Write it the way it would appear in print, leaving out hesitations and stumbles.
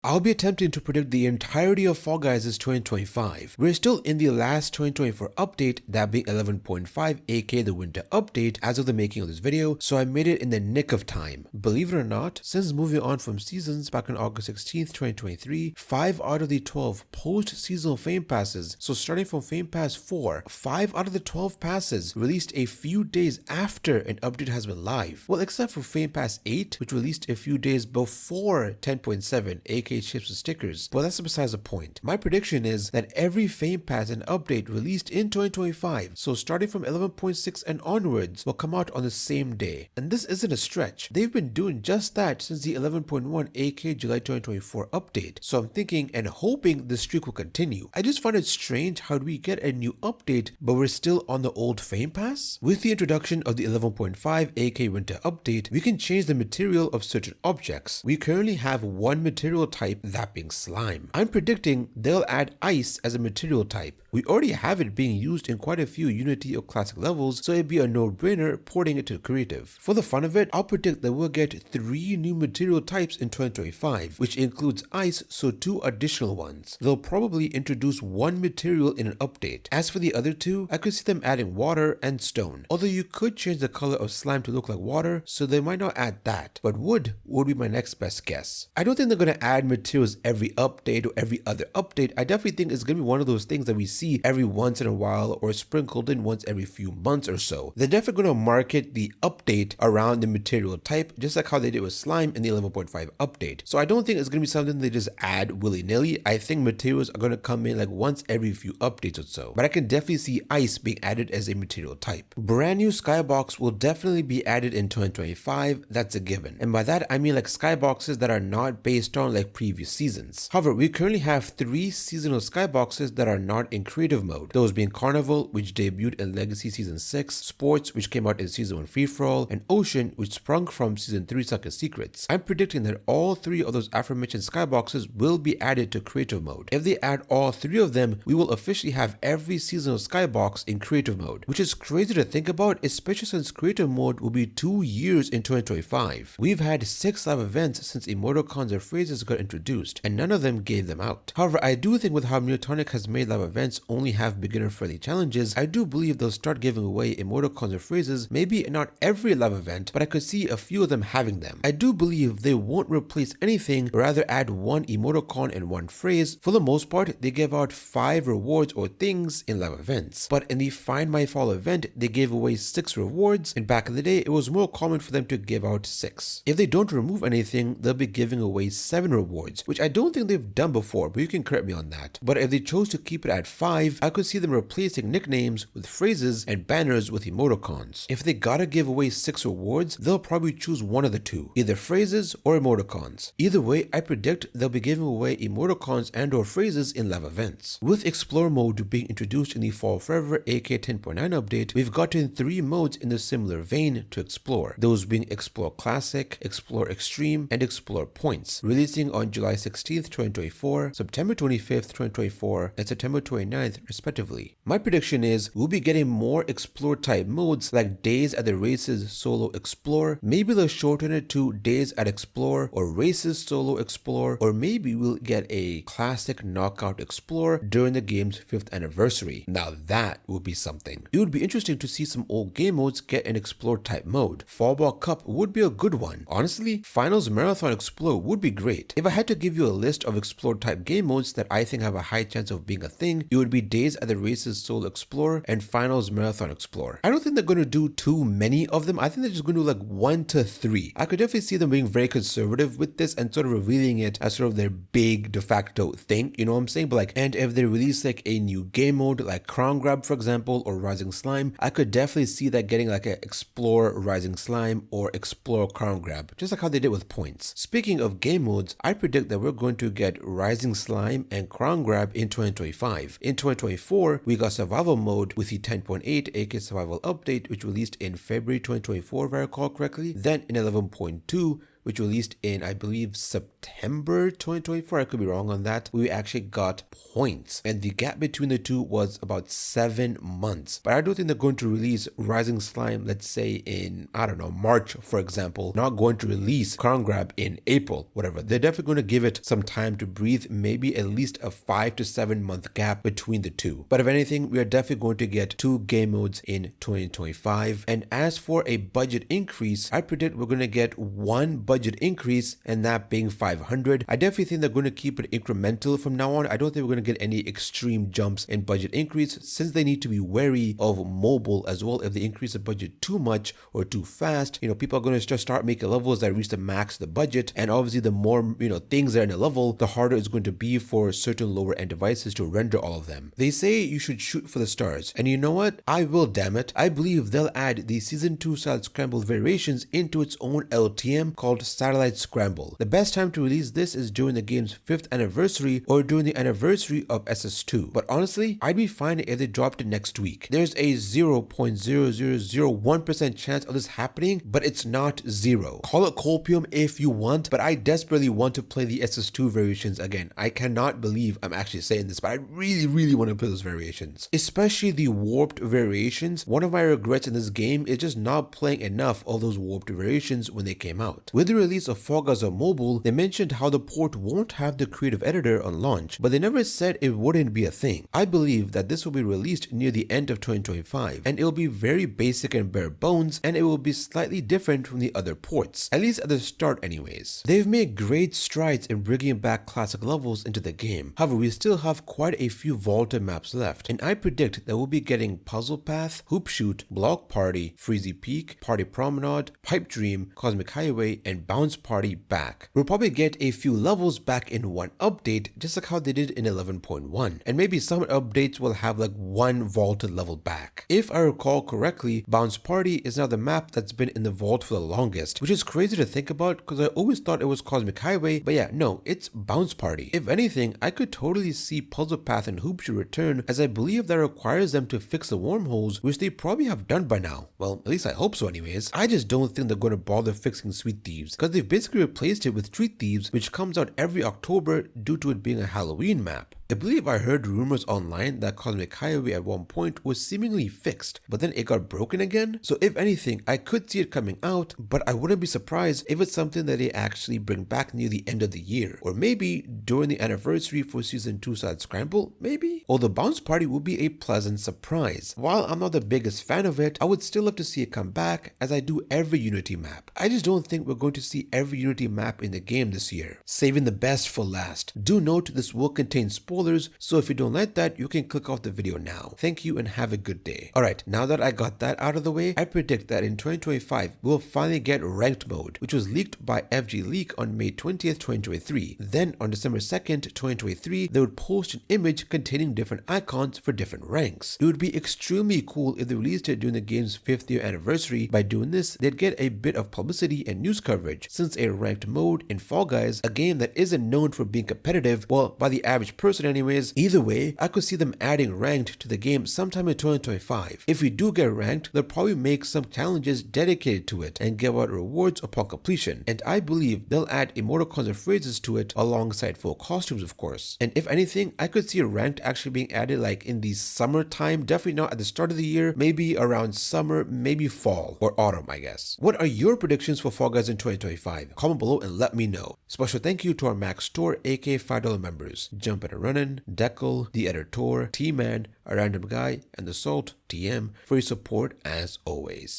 I'll be attempting to predict the entirety of Fall Guys' 2025. We're still in the last 2024 update, that being 11.5 aka the winter update as of the making of this video, so I made it in the nick of time. Believe it or not, since moving on from seasons back on August 16th, 2023, 5 out of the 12 post-seasonal Fame Passes, so starting from Fame Pass 4, 5 out of the 12 passes released a few days after an update has been live. Well, except for Fame Pass 8, which released a few days before 10.7 aka chips and stickers, but that's besides the point. My prediction is that every Fame Pass and update released in 2025, so starting from 11.6 and onwards, will come out on the same day. And this isn't a stretch. They've been doing just that since the 11.1 aka July 2024 update, so I'm thinking and hoping the streak will continue. I just find it strange how do we get a new update but we're still on the old Fame Pass? With the introduction of the 11.5 aka winter update, we can change the material of certain objects. We currently have one material type, that being slime. I'm predicting they'll add ice as a material type. We already have it being used in quite a few Unity or Classic levels, so it'd be a no-brainer porting it to Creative. For the fun of it, I'll predict that we'll get 3 new material types in 2025, which includes ice, so 2 additional ones. They'll probably introduce 1 material in an update. As for the other 2, I could see them adding water and stone. Although you could change the color of slime to look like water, so they might not add that, but wood would be my next best guess. I don't think they're going to add materials every update or every other update. I definitely think it's going to be one of those things that we see every once in a while or sprinkled in once every few months or so. They're definitely going to market the update around the material type, just like how they did with slime in the 11.5 update. So I don't think it's going to be something they just add willy-nilly. I think materials are going to come in like once every few updates or so. But I can definitely see ice being added as a material type. Brand new skybox will definitely be added in 2025. That's a given. And by that I mean like skyboxes that are not based on like previous seasons. However, we currently have 3 seasonal skyboxes that are not in creative mode. Those being Carnival, which debuted in Legacy Season 6, Sports, which came out in Season 1 Free For All, and Ocean, which sprung from Season 3 Sunken Secrets. I'm predicting that all 3 of those aforementioned skyboxes will be added to creative mode. If they add all 3 of them, we will officially have every seasonal skybox in creative mode, which is crazy to think about, especially since creative mode will be 2 years in 2025. We've had 6 live events since emoticons or phrases got introduced, and none of them gave them out. However, I do think with how Neotonic has made live events only have beginner-friendly challenges, I do believe they'll start giving away emoticons or phrases, maybe not every live event, but I could see a few of them having them. I do believe they won't replace anything, but rather add 1 emoticon and 1 phrase. For the most part, they give out 5 rewards or things in live events, but in the Find My Fall event, they gave away 6 rewards, and back in the day, it was more common for them to give out 6. If they don't remove anything, they'll be giving away 7 rewards, which I don't think they've done before, but you can correct me on that. But if they chose to keep it at 5, I could see them replacing nicknames with phrases and banners with emoticons. If they gotta give away 6 rewards, they'll probably choose one of the 2, either phrases or emoticons. Either way, I predict they'll be giving away emoticons and or phrases in live events. With Explore mode being introduced in the Fall Forever aka 10.9 update, we've gotten 3 modes in a similar vein to explore, those being Explore Classic, Explore Extreme, and Explore Points, releasing on July 16th, 2024, September 25th, 2024, and September 29th respectively. My prediction is we'll be getting more explore type modes like Days at the Races Solo Explore. Maybe they'll shorten it to Days at Explore or Races Solo Explore, or maybe we'll get a Classic Knockout Explore during the game's 5th anniversary. Now that would be something. It would be interesting to see some old game modes get an explore type mode. Fallball Cup would be a good one. Honestly, Finals Marathon Explore would be great. If I had to give you a list of explore type game modes that I think have a high chance of being a thing, it would be Days at the Races Solo Explore and Finals Marathon Explore. I don't think they're going to do too many of them. I think they're just going to do like 1 to 3. I could definitely see them being very conservative with this and sort of revealing it as sort of their big de facto thing, you know what I'm saying? But like, and if they release like a new game mode like Crown Grab for example, or Rising Slime, I could definitely see that getting like a Explore Rising Slime or Explore Crown Grab, just like how they did with points. Speaking of game modes, I predict that we're going to get Rising Slime and Crown Grab in 2025. In 2024, we got Survival mode with the 10.8 aka Survival update, which released in February 2024 if I recall correctly. Then in 11.2, which released in, I believe, September 2024. I could be wrong on that. We actually got points, and the gap between the two was about 7 months. But I don't think they're going to release Rising Slime, let's say in, I don't know, March, for example. Not going to release Crown Grab in April, whatever. They're definitely going to give it some time to breathe, maybe at least a 5 to 7 month gap between the two. But if anything, we are definitely going to get 2 game modes in 2025. And as for a budget increase, I predict we're going to get 1 budget increase, and that being 500. I definitely think they're going to keep it incremental from now on. I don't think we're going to get any extreme jumps in budget increase, since they need to be wary of mobile as well. If they increase the budget too much or too fast, people are going to just start making levels that reach the max of the budget, and obviously the more things that are in a level, the harder it's going to be for certain lower end devices to render all of them. They say you should shoot for the stars, and you know what? I will, damn it. I believe they'll add the Season 2 Satellite Scramble variations into its own LTM called Satellite Scramble. The best time to release this is during the game's 5th anniversary or during the anniversary of SS2. But honestly, I'd be fine if they dropped it next week. There's a 0.0001% chance of this happening, but it's not zero. Call it copium if you want, but I desperately want to play the SS2 variations again. I cannot believe I'm actually saying this, but I really want to play those variations. Especially the warped variations. One of my regrets in this game is just not playing enough of those warped variations when they came out. With the release of Fall Guys on mobile, they mentioned how the port won't have the creative editor on launch, but they never said it wouldn't be a thing. I believe that this will be released near the end of 2025, and it will be very basic and bare bones, and it will be slightly different from the other ports, at least at the start anyways. They've made great strides in bringing back classic levels into the game. However, we still have quite a few vaulted maps left, and I predict that we'll be getting Puzzle Path, Hoop Shoot, Block Party, Freezy Peak, Party Promenade, Pipe Dream, Cosmic Highway, and Bounce Party back. We'll probably get a few levels back in one update, just like how they did in 11.1, and maybe some updates will have like one vaulted level back. If I recall correctly, Bounce Party is now the map that's been in the vault for the longest, which is crazy to think about because I always thought it was Cosmic Highway, but yeah, no, it's Bounce Party. If anything, I could totally see Puzzle Path and Hoop Shoot return, as I believe that requires them to fix the wormholes, which they probably have done by now. Well, at least I hope so anyways. I just don't think they're going to bother fixing Sweet Thieves, because they've basically replaced it with Street Thieves, which comes out every October due to it being a Halloween map. I believe I heard rumors online that Cosmic Highway at one point was seemingly fixed, but then it got broken again. So if anything, I could see it coming out, but I wouldn't be surprised if it's something that they actually bring back near the end of the year, or maybe during the anniversary for Season 2 Satellite Scramble, maybe? Although Bounce Party will be a pleasant surprise. While I'm not the biggest fan of it, I would still love to see it come back, as I do every Unity map. I just don't think we're going to see every Unity map in the game this year. Saving the best for last. Do note this will contain spoilers, so if you don't like that, you can click off the video now. Thank you and have a good day. Alright, now that I got that out of the way, I predict that in 2025, we'll finally get ranked mode, which was leaked by FG Leak on May 20th, 2023. Then on December 2nd, 2023, they would post an image containing different icons for different ranks. It would be extremely cool if they released it during the game's 5th year anniversary. By doing this, they'd get a bit of publicity and news coverage, since a ranked mode in Fall Guys, a game that isn't known for being competitive, well, by the average person anyways. Either way, I could see them adding ranked to the game sometime in 2025. If we do get ranked, they'll probably make some challenges dedicated to it and give out rewards upon completion. And I believe they'll add emoticons and phrases to it alongside full costumes, of course. And if anything, I could see a ranked actually being added like in the summertime, definitely not at the start of the year, maybe around summer, maybe fall or autumn, I guess. What are your predictions for Fall Guys in 2025? Comment below and let me know. Special thank you to our Max Store, aka $5 members, Jumpin' and Runnin', Deckle, The Editor, T-Man, A Random Guy, and The Salt, TM, for your support as always.